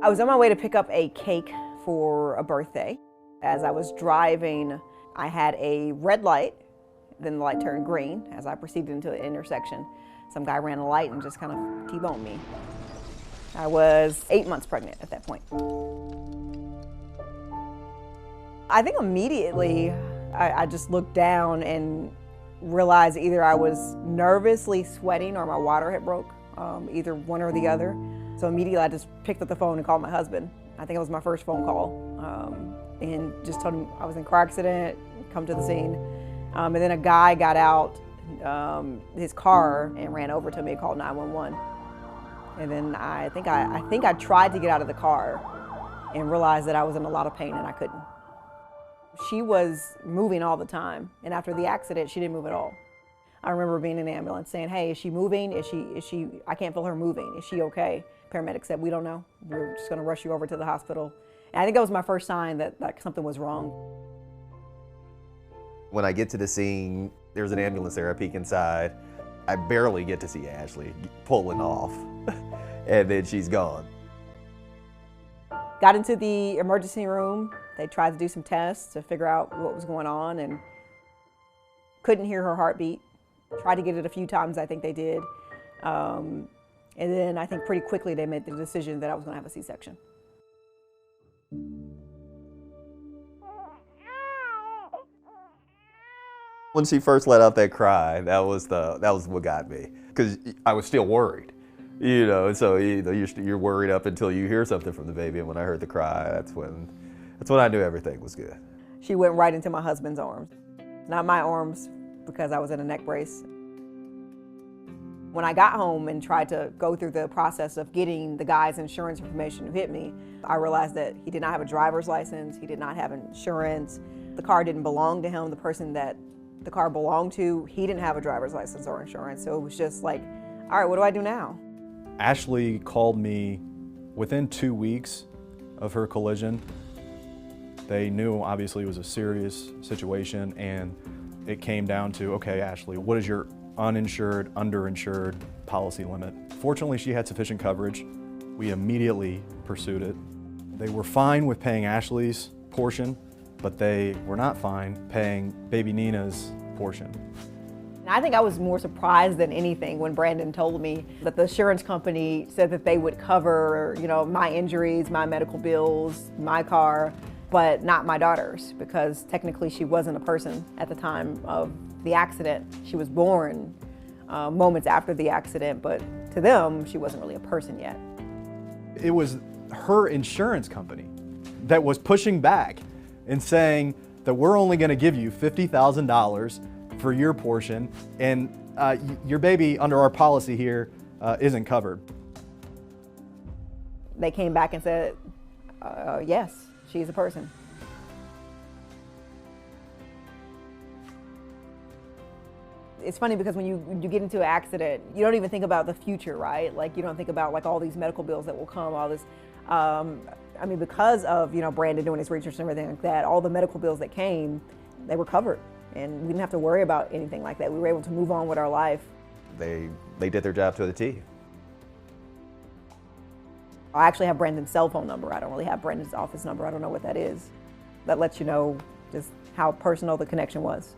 I was on my way to pick up a cake for a birthday. As I was driving, I had a red light, then the light turned green. As I proceeded into an intersection, some guy ran a light and just kind of T-boned me. I was 8 months pregnant at that point. I think immediately I just looked down and realized either I was nervously sweating or my water had broke, either one or the other. So immediately I just picked up the phone and called my husband. I think it was my first phone call, and just told him I was in a car accident, come to the scene. And then a guy got out his car and ran over to me and called 911. And then I think I tried to get out of the car and realized that I was in a lot of pain and I couldn't. She was moving all the time, and after the accident, she didn't move at all. I remember being in the ambulance saying, "Hey, is she moving? Is she, I can't feel her moving. Is she okay?" Paramedics said, "We don't know. We're just gonna rush you over to the hospital." And I think that was my first sign that something was wrong. When I get to the scene, there's an ambulance there. I peek inside. I barely get to see Ashley pulling off, and then she's gone. Got into the emergency room. They tried to do some tests to figure out what was going on and couldn't hear her heartbeat. Tried to get it a few times, I think they did. And then I think pretty quickly they made the decision that I was gonna have a C-section. When she first let out that cry, that was what got me, because I was still worried, you know. So you're worried up until you hear something from the baby, and when I heard the cry, that's when I knew everything was good. She went right into my husband's arms, not my arms, because I was in a neck brace. When I got home and tried to go through the process of getting the guy's insurance information who hit me, I realized that he did not have a driver's license, he did not have insurance, the car didn't belong to him, the person that the car belonged to, he didn't have a driver's license or insurance, so it was just like, all right, what do I do now? Ashley called me within 2 weeks of her collision. They knew obviously it was a serious situation, and it came down to, okay, Ashley, what is your uninsured, underinsured policy limit? Fortunately, she had sufficient coverage. We immediately pursued it. They were fine with paying Ashley's portion, but they were not fine paying baby Nina's portion. I think I was more surprised than anything when Brandon told me that the insurance company said that they would cover, you know, my injuries, my medical bills, my car, but not my daughter's, because technically she wasn't a person at the time of the accident. She was born moments after the accident, but to them, she wasn't really a person yet. It was her insurance company that was pushing back and saying that we're only going to give you $50,000 for your portion, and your baby under our policy here isn't covered. They came back and said, yes, she's a person. It's funny because when you get into an accident, you don't even think about the future, right? Like, you don't think about like all these medical bills that will come, all this. I mean, because of, you know, Brandon doing his research and everything like that, all the medical bills that came, they were covered. And we didn't have to worry about anything like that. We were able to move on with our life. They did their job to the T. I actually have Brandon's cell phone number. I don't really have Brandon's office number. I don't know what that is. That lets you know just how personal the connection was.